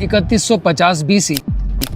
3150 BC।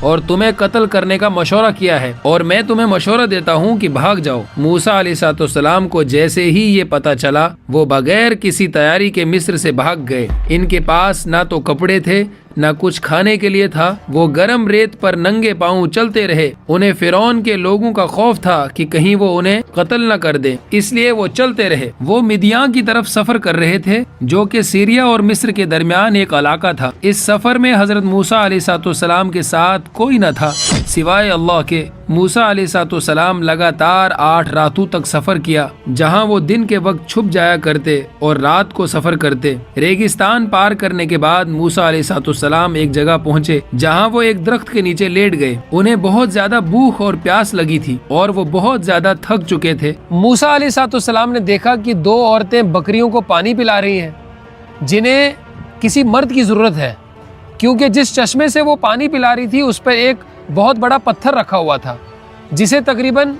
اور تمہیں قتل کرنے کا مشورہ کیا ہے، اور میں تمہیں مشورہ دیتا ہوں کہ بھاگ جاؤ۔ موسیٰ علیہ السلام کو جیسے ہی یہ پتہ چلا، وہ بغیر کسی تیاری کے مصر سے بھاگ گئے۔ ان کے پاس نہ تو کپڑے تھے نہ کچھ کھانے کے لیے تھا، وہ گرم ریت پر ننگے پاؤں چلتے رہے۔ انہیں فرعون کے لوگوں کا خوف تھا کہ کہیں وہ انہیں قتل نہ کر دیں، اس لیے وہ چلتے رہے۔ وہ مدیان کی طرف سفر کر رہے تھے، جو کہ سیریا اور مصر کے درمیان ایک علاقہ تھا۔ اس سفر میں حضرت موسیٰ علیہ السلام کے ساتھ کوئی نہ تھا سوائے اللہ کے۔ موسیٰ علیہ السلام لگاتار 8 راتوں تک سفر کیا، جہاں وہ دن کے وقت چھپ جایا کرتے اور رات کو سفر کرتے۔ ریگستان پار کرنے کے بعد موسیٰ علیہ السلام ایک جگہ پہنچے جہاں وہ ایک درخت کے نیچے لیٹ گئے۔ انہیں بہت زیادہ بھوک اور پیاس لگی تھی اور وہ بہت زیادہ تھک چکے تھے۔ موسیٰ علیہ السلام نے دیکھا کہ 2 عورتیں بکریوں کو پانی پلا رہی ہیں، جنہیں کسی مرد کی ضرورت ہے، کیونکہ جس چشمے سے وہ پانی پلا رہی تھی اس پر ایک بہت بڑا پتھر رکھا ہوا تھا، جسے تقریباً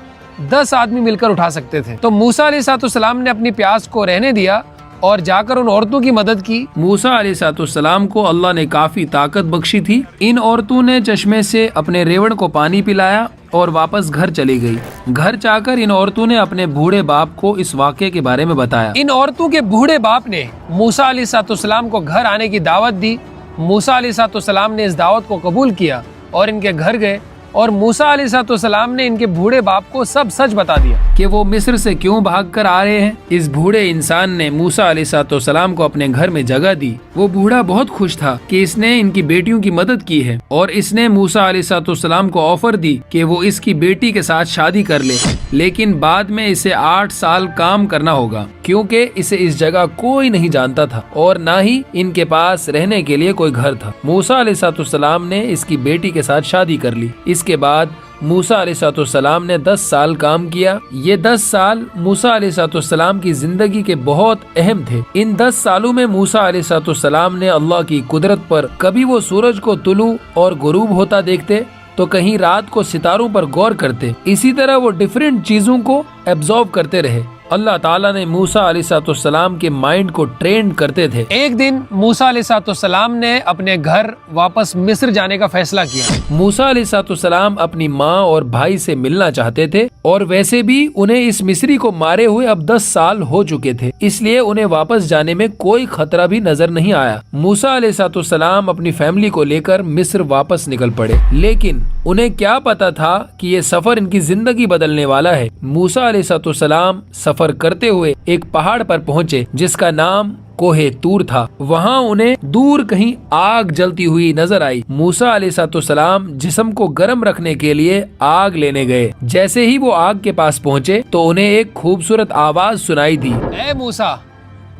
10 آدمی مل کر اٹھا سکتے تھے۔ تو موسیٰ علیہ السلام نے اپنی پیاس کو رہنے دیا اور جا کر ان عورتوں کی مدد کی۔ موسیٰ علیہ السلام کو اللہ نے کافی طاقت بخشی تھی۔ ان عورتوں نے چشمے سے اپنے ریوڑ کو پانی پلایا اور واپس گھر چلی گئی۔ گھر جا کر ان عورتوں نے اپنے بوڑھے باپ کو اس واقعے کے بارے میں بتایا۔ ان عورتوں کے بوڑھے باپ نے موسیٰ علیہ السلام کو گھر آنے کی دعوت دی۔ موسیٰ علیہ السلام نے اس دعوت کو قبول کیا اور ان کے گھر گئے، اور موسیٰ علیہ السلام نے ان کے بوڑھے باپ کو سب سچ بتا دیا کہ وہ مصر سے کیوں بھاگ کر آ رہے ہیں۔ اس بوڑھے انسان نے موسیٰ علیہ السلام کو اپنے گھر میں جگہ دی۔ وہ بوڑھا بہت خوش تھا کہ اس نے ان کی بیٹیوں کی مدد کی ہے، اور اس نے موسیٰ علیہ السلام کو آفر دی کہ وہ اس کی بیٹی کے ساتھ شادی کر لے، لیکن بعد میں اسے 8 سال کام کرنا ہوگا، کیونکہ اسے اس جگہ کوئی نہیں جانتا تھا اور نہ ہی ان کے پاس رہنے کے لیے کوئی گھر تھا۔ موسیٰ علیہ السلام نے اس کی بیٹی کے ساتھ شادی کر لی۔ اس کے بعد موسیٰ علیہ السلام نے 10 سال کام کیا۔ یہ 10 سال موسیٰ علیہ السلام کی زندگی کے بہت اہم تھے۔ ان 10 سالوں میں موسیٰ علیہ السلام نے اللہ کی قدرت پر، کبھی وہ سورج کو طلوع اور غروب ہوتا دیکھتے تو کہیں رات کو ستاروں پر غور کرتے۔ اسی طرح وہ ڈیفرنٹ چیزوں کو ایبزارو کرتے رہے۔ اللہ تعالیٰ نے موسیٰ علیہ السلام کے مائنڈ کو ٹرین کرتے تھے۔ ایک دن موسیٰ علیہ السلام نے اپنے گھر واپس مصر جانے کا فیصلہ کیا۔ موسیٰ علیہ السلام اپنی ماں اور بھائی سے ملنا چاہتے تھے، اور ویسے بھی انہیں اس مصری کو مارے ہوئے اب 10 سال ہو چکے تھے، اس لیے انہیں واپس جانے میں کوئی خطرہ بھی نظر نہیں آیا۔ موسیٰ علیہ السلام اپنی فیملی کو لے کر مصر واپس نکل پڑے، لیکن انہیں کیا پتا تھا کہ یہ سفر ان کی زندگی بدلنے والا ہے۔ موسیٰ علیہ السلام سفر کرتے ہوئے ایک پہاڑ پر پہنچے جس کا نام کوہ طور تھا۔ وہاں انہیں دور کہیں آگ جلتی ہوئی نظر آئی۔ موسیٰ علیہ السلام جسم کو گرم رکھنے کے لیے آگ لینے گئے۔ جیسے ہی وہ آگ کے پاس پہنچے تو انہیں ایک خوبصورت آواز سنائی دی۔ اے موسیٰ،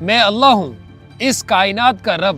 میں اللہ ہوں، اس کائنات کا رب۔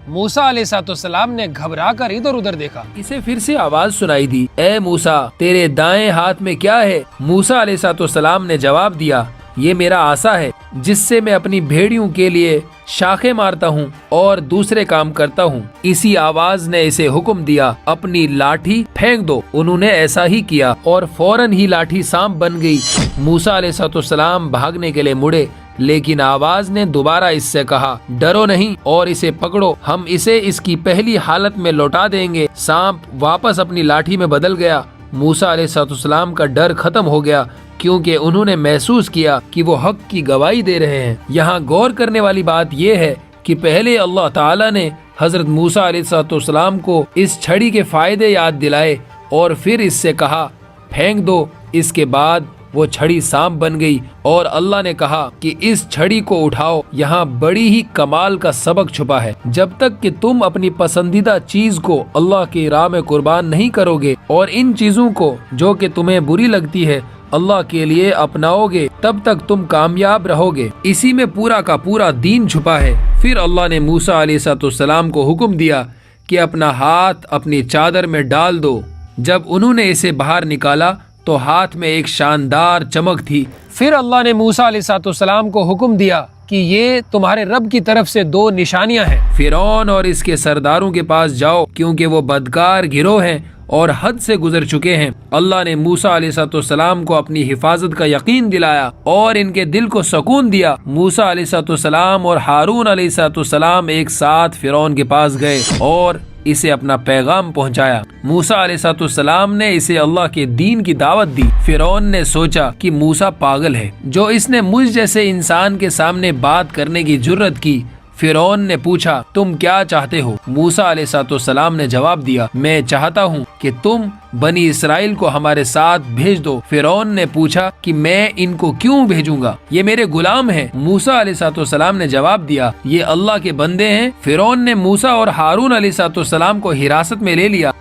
موسیٰ علیہ السلام نے گھبرا کر ادھر ادھر دیکھا۔ اسے پھر سے آواز سنائی دی، اے موسیٰ، تیرے دائیں ہاتھ میں کیا ہے؟ موسیٰ علیہ السلام نے جواب دیا، یہ میرا عصا ہے، جس سے میں اپنی بھیڑیوں کے لیے شاخیں مارتا ہوں اور دوسرے کام کرتا ہوں۔ اسی آواز نے اسے حکم دیا، اپنی لاٹھی پھینک دو۔ انہوں نے ایسا ہی کیا اور فوراً ہی لاٹھی سانپ بن گئی۔ موسیٰ علیہ السلام بھاگنے کے لیے مڑے، لیکن آواز نے دوبارہ اس سے کہا، ڈرو نہیں اور اسے پکڑو، ہم اسے اس کی پہلی حالت میں لوٹا دیں گے۔ سانپ واپس اپنی لاٹھی میں بدل گیا۔ موسیٰ علیہ السلام کا ڈر ختم ہو گیا، کیونکہ انہوں نے محسوس کیا کہ وہ حق کی گواہی دے رہے ہیں۔ یہاں غور کرنے والی بات یہ ہے کہ پہلے اللہ تعالیٰ نے حضرت موسیٰ علیہ السلام کو اس چھڑی کے فائدے یاد دلائے اور پھر اس سے کہا پھینک دو۔ اس کے بعد وہ چھڑی سانپ بن گئی اور اللہ نے کہا کہ اس چھڑی کو اٹھاؤ۔ یہاں بڑی ہی کمال کا سبق چھپا ہے۔ جب تک کہ تم اپنی پسندیدہ چیز کو اللہ کی راہ میں قربان نہیں کرو گے اور ان چیزوں کو جو کہ تمہیں بری لگتی ہے اللہ کے لیے اپناؤ گے، تب تک تم کامیاب رہو گے۔ اسی میں پورا کا پورا دین چھپا ہے۔ پھر اللہ نے موسیٰ علیہ السلام کو حکم دیا کہ اپنا ہاتھ اپنی چادر میں ڈال دو۔ جب انہوں نے اسے باہر نکالا تو ہاتھ میں ایک شاندار چمک تھی۔ پھر اللہ نے موسیٰ علیہ السلام کو حکم دیا کہ یہ تمہارے رب کی طرف سے 2 نشانیاں ہیں۔ فرعون اور اس کے سرداروں کے پاس جاؤ، کیونکہ وہ بدکار گروہ ہیں اور حد سے گزر چکے ہیں۔ اللہ نے موسیٰ علیہ السلام کو اپنی حفاظت کا یقین دلایا اور ان کے دل کو سکون دیا۔ موسیٰ علیہ السلام اور ہارون علیہ السلام ایک ساتھ فرعون کے پاس گئے اور اسے اپنا پیغام پہنچایا۔ موسیٰ علیہ السلام نے اسے اللہ کے دین کی دعوت دی۔ فرعون نے سوچا کہ موسیٰ پاگل ہے، جو اس نے مجھ جیسے انسان کے سامنے بات کرنے کی جرت کی۔ فرعون نے پوچھا، تم کیا چاہتے ہو؟ موسیٰ علیہ السلام نے جواب دیا، میں چاہتا ہوں کہ تم بنی اسرائیل کو ہمارے ساتھ بھیج دو۔ فرعون نے پوچھا کہ میں ان کو کیوں بھیجوں گا؟ یہ میرے غلام ہیں۔ موسیٰ علیہ السلام نے جواب دیا، یہ اللہ کے بندے ہیں۔ فرعون نے موسیٰ اور ہارون علیہ السلام کو حراست میں لے لیا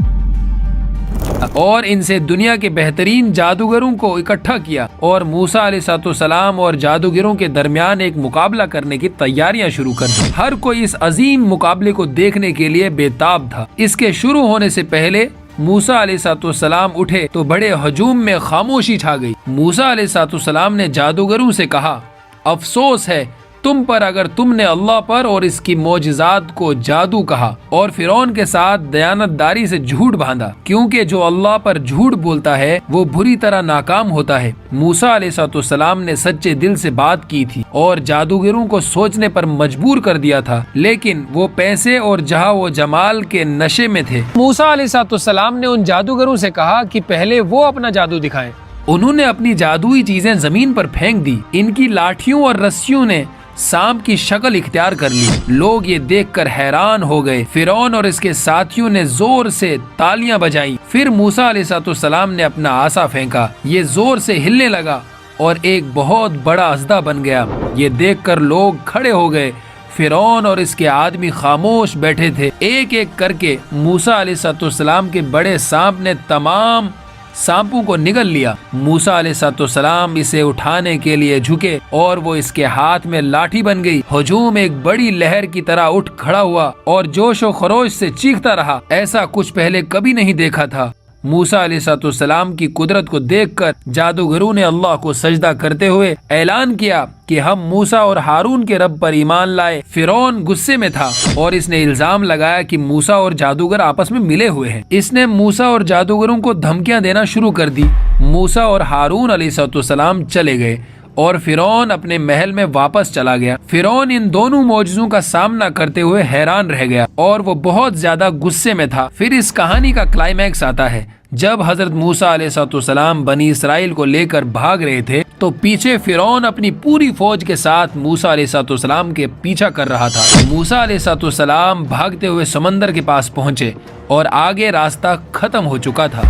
اور ان سے دنیا کے بہترین جادوگروں کو اکٹھا کیا، اور موسیٰ علیہ السلام اور جادوگروں کے درمیان ایک مقابلہ کرنے کی تیاریاں شروع کر دی۔ ہر کوئی اس عظیم مقابلے کو دیکھنے کے لیے بے تاب تھا۔ اس کے شروع ہونے سے پہلے موسیٰ علیہ السلام اٹھے تو بڑے ہجوم میں خاموشی چھا گئی۔ موسیٰ علیہ السلام نے جادوگروں سے کہا، افسوس ہے تم پر اگر تم نے اللہ پر اور اس کی معجزات کو جادو کہا اور فرعون کے ساتھ دیانتداری سے جھوٹ باندھا، کیونکہ جو اللہ پر جھوٹ بولتا ہے وہ بری طرح ناکام ہوتا ہے۔ موسیٰ علیہ السلام نے سچے دل سے بات کی تھی اور جادوگروں کو سوچنے پر مجبور کر دیا تھا، لیکن وہ پیسے اور جہاں و جمال کے نشے میں تھے۔ موسیٰ علیہ السلام نے ان جادوگروں سے کہا کہ پہلے وہ اپنا جادو دکھائیں۔ انہوں نے اپنی جادوئی چیزیں زمین پر پھینک دی۔ ان کی لاٹھیوں اور رسیوں نے سانپ کی شکل اختیار کر لی۔ لوگ یہ دیکھ کر حیران ہو گئے۔ فرعون اور اس کے ساتھیوں نے زور سے تالیاں بجائیں۔ پھر موسیٰ علیہ السلام نے اپنا عصا پھینکا، یہ زور سے ہلنے لگا اور ایک بہت بڑا اژدہا بن گیا۔ یہ دیکھ کر لوگ کھڑے ہو گئے۔ فرعون اور اس کے آدمی خاموش بیٹھے تھے۔ ایک ایک کر کے موسیٰ علیہ السلام کے بڑے سانپ نے تمام سانپوں کو نگل لیا۔ موسیٰ علیہ السلام اسے اٹھانے کے لیے جھکے اور وہ اس کے ہاتھ میں لاٹھی بن گئی۔ ہجوم ایک بڑی لہر کی طرح اٹھ کھڑا ہوا اور جوش و خروش سے چیختا رہا۔ ایسا کچھ پہلے کبھی نہیں دیکھا تھا۔ موسیٰ علیہ السلام کی قدرت کو دیکھ کر جادوگروں نے اللہ کو سجدہ کرتے ہوئے اعلان کیا کہ ہم موسیٰ اور ہارون کے رب پر ایمان لائے۔ فرعون غصے میں تھا اور اس نے الزام لگایا کہ موسیٰ اور جادوگر آپس میں ملے ہوئے ہیں۔ اس نے موسیٰ اور جادوگروں کو دھمکیاں دینا شروع کر دی۔ موسیٰ اور ہارون علیہ السلام چلے گئے اور فرعون اپنے محل میں واپس چلا گیا۔ فرعون ان دونوں معجزوں کا سامنا کرتے ہوئے حیران رہ گیا اور وہ بہت زیادہ غصے میں تھا۔ پھر اس کہانی کا کلائمیکس آتا ہے۔ جب حضرت موسیٰ علیہ السلام بنی اسرائیل کو لے کر بھاگ رہے تھے تو پیچھے فرعون اپنی پوری فوج کے ساتھ موسیٰ علیہ السلام کے پیچھا کر رہا تھا۔ موسیٰ علیہ السلام بھاگتے ہوئے سمندر کے پاس پہنچے اور آگے راستہ ختم ہو چکا تھا۔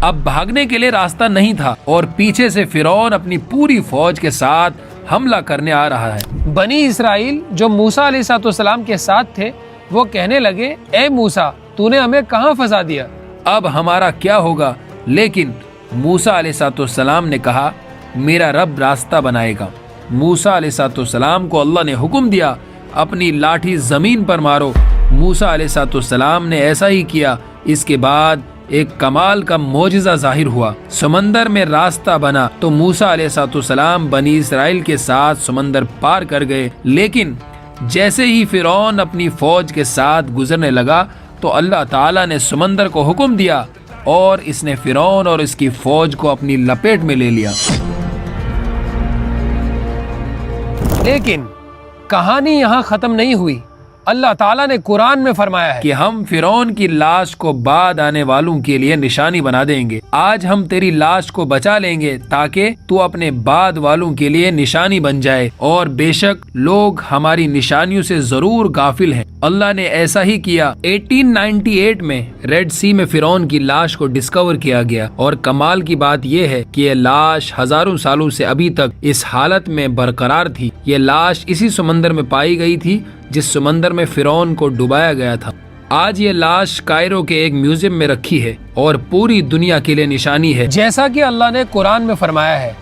اب بھاگنے کے لیے راستہ نہیں تھا اور پیچھے سے فرعون اپنی پوری فوج کے ساتھ حملہ کرنے آ رہا ہے۔ بنی اسرائیل جو موسیٰ علیہ السلام کے ساتھ تھے وہ کہنے لگے، اے موسیٰ تو نے ہمیں کہاں پھنسا دیا؟ اب ہمارا کیا ہوگا؟ لیکن موسیٰ علیہ السلام نے کہا، میرا رب راستہ بنائے گا۔ موسیٰ علیہ السلام کو اللہ نے حکم دیا، اپنی لاٹھی زمین پر مارو۔ موسیٰ علیہ السلام نے ایسا ہی کیا۔ اس کے بعد ایک کمال کا معجزہ ظاہر ہوا، سمندر میں راستہ بنا تو موسیٰ علیہ السلام بنی اسرائیل کے ساتھ سمندر پار کر گئے۔ لیکن جیسے ہی فرعون اپنی فوج کے ساتھ گزرنے لگا تو اللہ تعالیٰ نے سمندر کو حکم دیا اور اس نے فرعون اور اس کی فوج کو اپنی لپیٹ میں لے لیا۔ لیکن کہانی یہاں ختم نہیں ہوئی۔ اللہ تعالیٰ نے قرآن میں فرمایا ہے کہ ہم فرعون کی لاش کو بعد آنے والوں کے لیے نشانی بنا دیں گے۔ آج ہم تیری لاش کو بچا لیں گے تاکہ تو اپنے بعد والوں کے لیے نشانی بن جائے، اور بے شک لوگ ہماری نشانیوں سے ضرور غافل ہیں۔ اللہ نے ایسا ہی کیا۔ 1898 میں ریڈ سی میں فرعون کی لاش کو ڈسکور کیا گیا، اور کمال کی بات یہ ہے کہ یہ لاش ہزاروں سالوں سے ابھی تک اس حالت میں برقرار تھی۔ یہ لاش اسی سمندر میں پائی گئی تھی جس سمندر میں فرعون کو ڈبایا گیا تھا۔ آج یہ لاش کائرو کے ایک میوزیم میں رکھی ہے اور پوری دنیا کے لیے نشانی ہے۔ جیسا کہ اللہ نے قرآن میں فرمایا ہے۔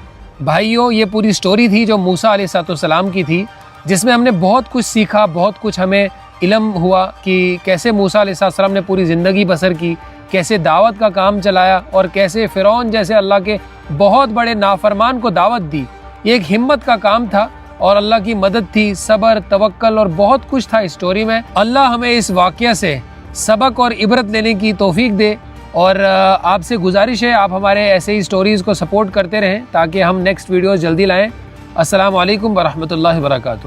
بھائیو، یہ پوری سٹوری تھی جو موسیٰ علیہ السلام کی تھی، جس میں ہم نے بہت کچھ سیکھا، بہت کچھ ہمیں علم ہوا کہ کیسے موسیٰ علیہ السلام نے پوری زندگی بسر کی، کیسے دعوت کا کام چلایا، اور کیسے فرعون جیسے اللہ کے بہت بڑے نافرمان کو دعوت دی۔ یہ ایک ہمت کا کام تھا اور اللہ کی مدد تھی، صبر، توکل اور بہت کچھ تھا اس سٹوری میں۔ اللہ ہمیں اس واقعہ سے سبق اور عبرت لینے کی توفیق دے، اور آپ سے گزارش ہے آپ ہمارے ایسے ہی سٹوریز کو سپورٹ کرتے رہیں تاکہ ہم نیکسٹ ویڈیوز جلدی لائیں۔ السلام علیکم ورحمۃ اللہ وبرکاتہ۔